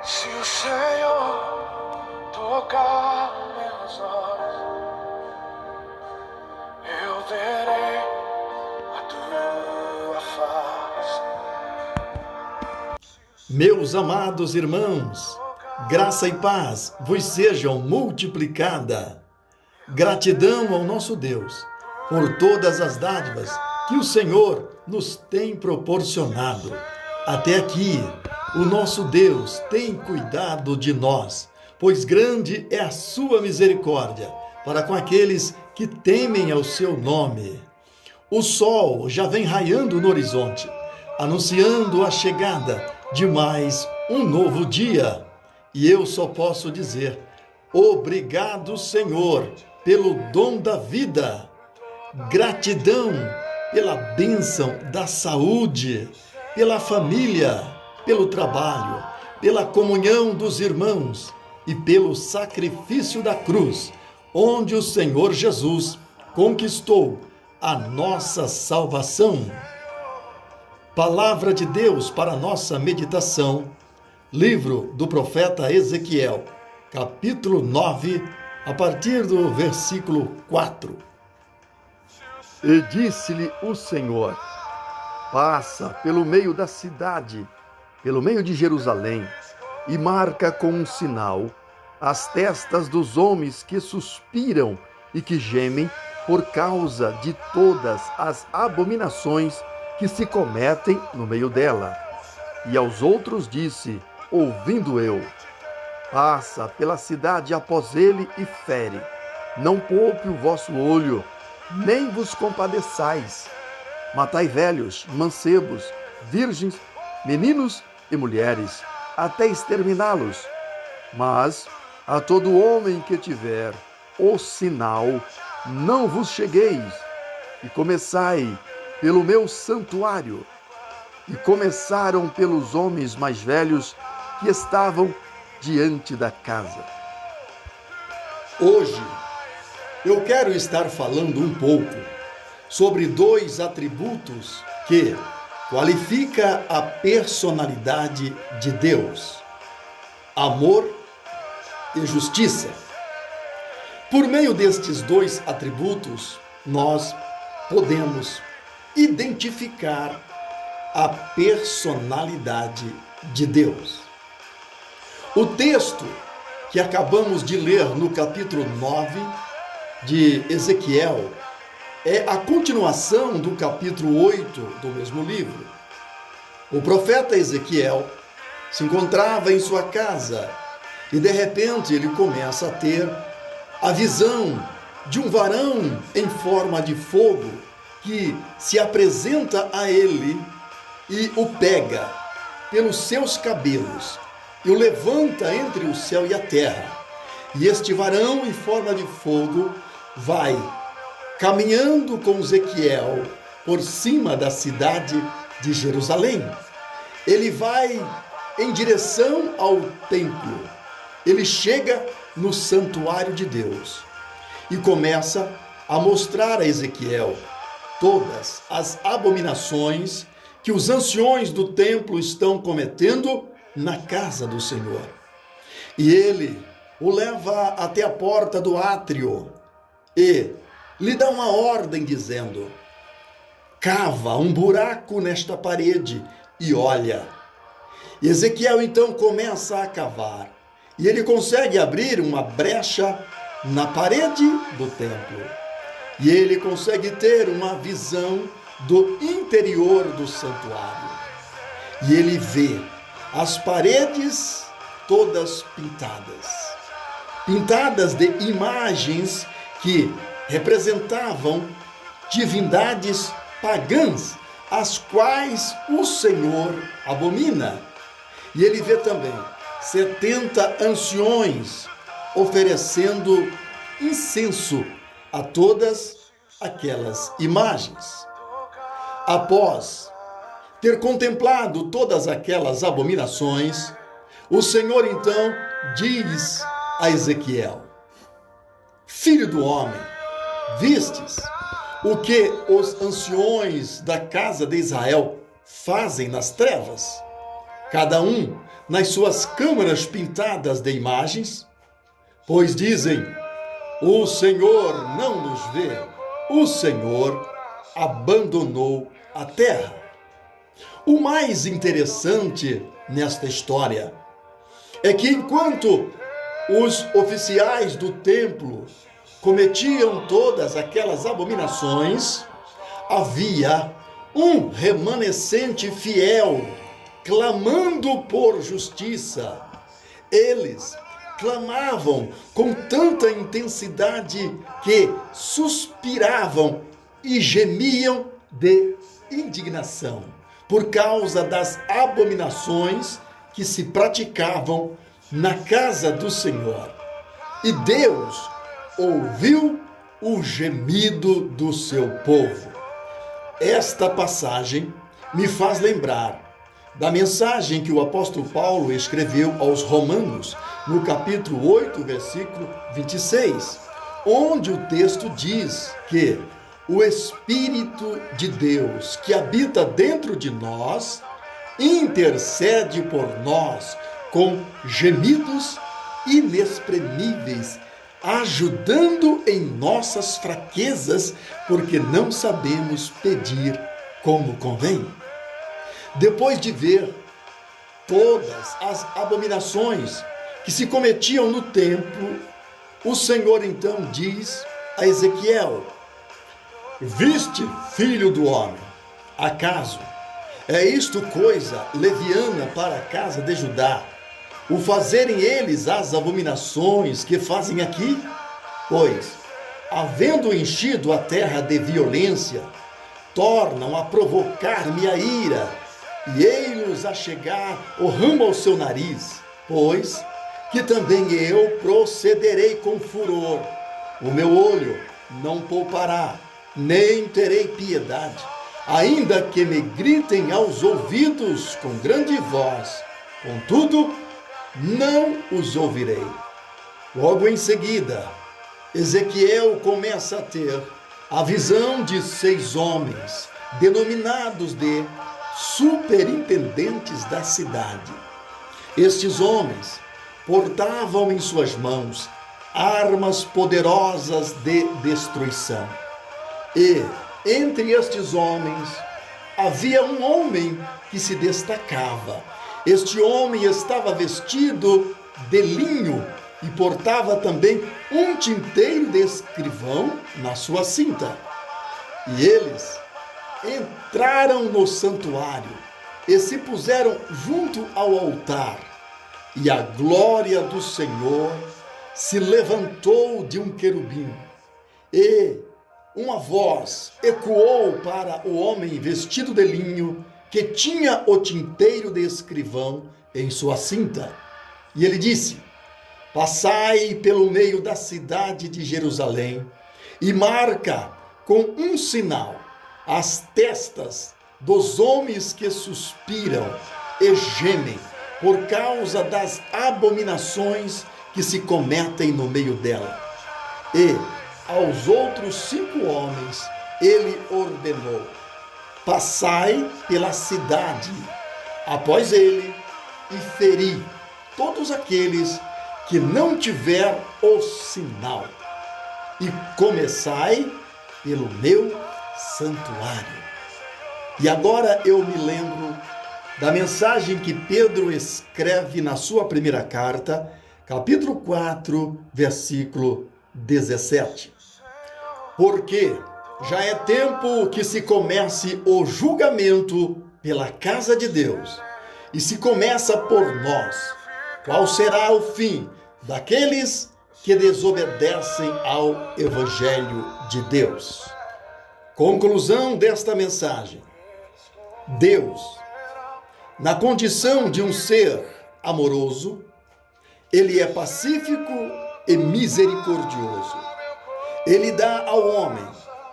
Se o Senhor tocar meus olhos, eu verei a tua face. Meus amados irmãos, graça e paz vos sejam multiplicada. Gratidão ao nosso Deus por todas as dádivas que o Senhor nos tem proporcionado. Até aqui, o nosso Deus tem cuidado de nós, pois grande é a sua misericórdia para com aqueles que temem ao seu nome. O sol já vem raiando no horizonte, anunciando a chegada de mais um novo dia. E eu só posso dizer, obrigado, Senhor, pelo dom da vida. Gratidão pela bênção da saúde, pela família, pelo trabalho, pela comunhão dos irmãos e pelo sacrifício da cruz, onde o Senhor Jesus conquistou a nossa salvação. Palavra de Deus para nossa meditação, livro do profeta Ezequiel, capítulo 9, a partir do versículo 4. E disse-lhe o Senhor: passa pelo meio da cidade, pelo meio de Jerusalém, e marca com um sinal as testas dos homens que suspiram e que gemem por causa de todas as abominações que se cometem no meio dela. E aos outros disse, ouvindo eu: passa pela cidade após ele e fere. Não poupe o vosso olho, nem vos compadeçais. Matai velhos, mancebos, virgens, meninos e mulheres, até exterminá-los. Mas a todo homem que tiver o sinal, não vos chegueis. E começai pelo meu santuário. E começaram pelos homens mais velhos que estavam diante da casa. Hoje, eu quero estar falando um pouco sobre dois atributos que qualificam a personalidade de Deus: amor e justiça. Por meio destes dois atributos, nós podemos identificar a personalidade de Deus. O texto que acabamos de ler no capítulo 9 de Ezequiel é a continuação do capítulo 8 do mesmo livro. O profeta Ezequiel se encontrava em sua casa e de repente ele começa a ter a visão de um varão em forma de fogo que se apresenta a ele e o pega pelos seus cabelos e o levanta entre o céu e a terra. E este varão em forma de fogo vai caminhando com Ezequiel por cima da cidade de Jerusalém. Ele vai em direção ao templo. Ele chega no santuário de Deus e começa a mostrar a Ezequiel todas as abominações que os anciões do templo estão cometendo na casa do Senhor. E ele o leva até a porta do átrio e lhe dá uma ordem dizendo: cava um buraco nesta parede e olha. E Ezequiel então começa a cavar e ele consegue abrir uma brecha na parede do templo. E ele consegue ter uma visão do interior do santuário. E ele vê as paredes todas pintadas de imagens que representavam divindades pagãs, as quais o Senhor abomina. E ele vê também 70 anciões oferecendo incenso a todas aquelas imagens. Após ter contemplado todas aquelas abominações, o Senhor então diz a Ezequiel: filho do homem, vistes o que os anciões da casa de Israel fazem nas trevas? Cada um nas suas câmaras pintadas de imagens? Pois dizem: o Senhor não nos vê, o Senhor abandonou a terra. O mais interessante nesta história é que enquanto os oficiais do templo cometiam todas aquelas abominações, havia um remanescente fiel clamando por justiça. Eles clamavam com tanta intensidade que suspiravam e gemiam de indignação por causa das abominações que se praticavam na casa do Senhor. E Deus ouviu o gemido do seu povo. Esta passagem me faz lembrar da mensagem que o apóstolo Paulo escreveu aos Romanos, no capítulo 8, versículo 26, onde o texto diz que o Espírito de Deus que habita dentro de nós intercede por nós com gemidos inexprimíveis, ajudando em nossas fraquezas, porque não sabemos pedir como convém. Depois de ver todas as abominações que se cometiam no templo, o Senhor então diz a Ezequiel: viste, filho do homem, acaso é isto coisa leviana para a casa de Judá, o fazerem eles as abominações que fazem aqui? Pois, havendo enchido a terra de violência, tornam a provocar-me a ira, e ei-los a chegar o ramo ao seu nariz, pois que também eu procederei com furor, o meu olho não poupará, nem terei piedade, ainda que me gritem aos ouvidos com grande voz, contudo, não os ouvirei. Logo em seguida, Ezequiel começa a ter a visão de 6 homens, denominados de superintendentes da cidade. Estes homens portavam em suas mãos armas poderosas de destruição. E entre estes homens havia um homem que se destacava. Este homem estava vestido de linho e portava também um tinteiro de escrivão na sua cinta. E eles entraram no santuário e se puseram junto ao altar. E a glória do Senhor se levantou de um querubim. E uma voz ecoou para o homem vestido de linho, que tinha o tinteiro de escrivão em sua cinta. E ele disse: passai pelo meio da cidade de Jerusalém e marca com um sinal as testas dos homens que suspiram e gemem por causa das abominações que se cometem no meio dela. E aos outros 5 homens ele ordenou: passai pela cidade após ele e feri todos aqueles que não tiver o sinal, e começai pelo meu santuário. E agora eu me lembro da mensagem que Pedro escreve na sua primeira carta, capítulo 4, versículo 17. Porque já é tempo que se comece o julgamento pela casa de Deus, e se começa por nós. Qual será o fim daqueles que desobedecem ao Evangelho de Deus? Conclusão desta mensagem: Deus, na condição de um ser amoroso, ele é pacífico e misericordioso. Ele dá ao homem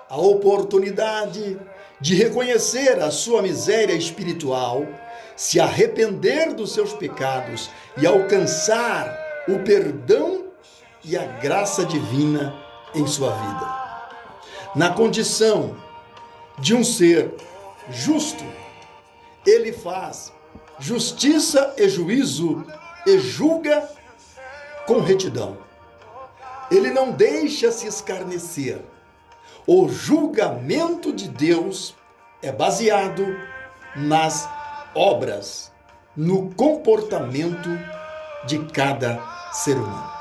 a oportunidade de reconhecer a sua miséria espiritual, se arrepender dos seus pecados e alcançar o perdão e a graça divina em sua vida. Na condição de um ser justo, ele faz justiça e juízo e julga com retidão. Ele não deixa se escarnecer. O julgamento de Deus é baseado nas obras, no comportamento de cada ser humano.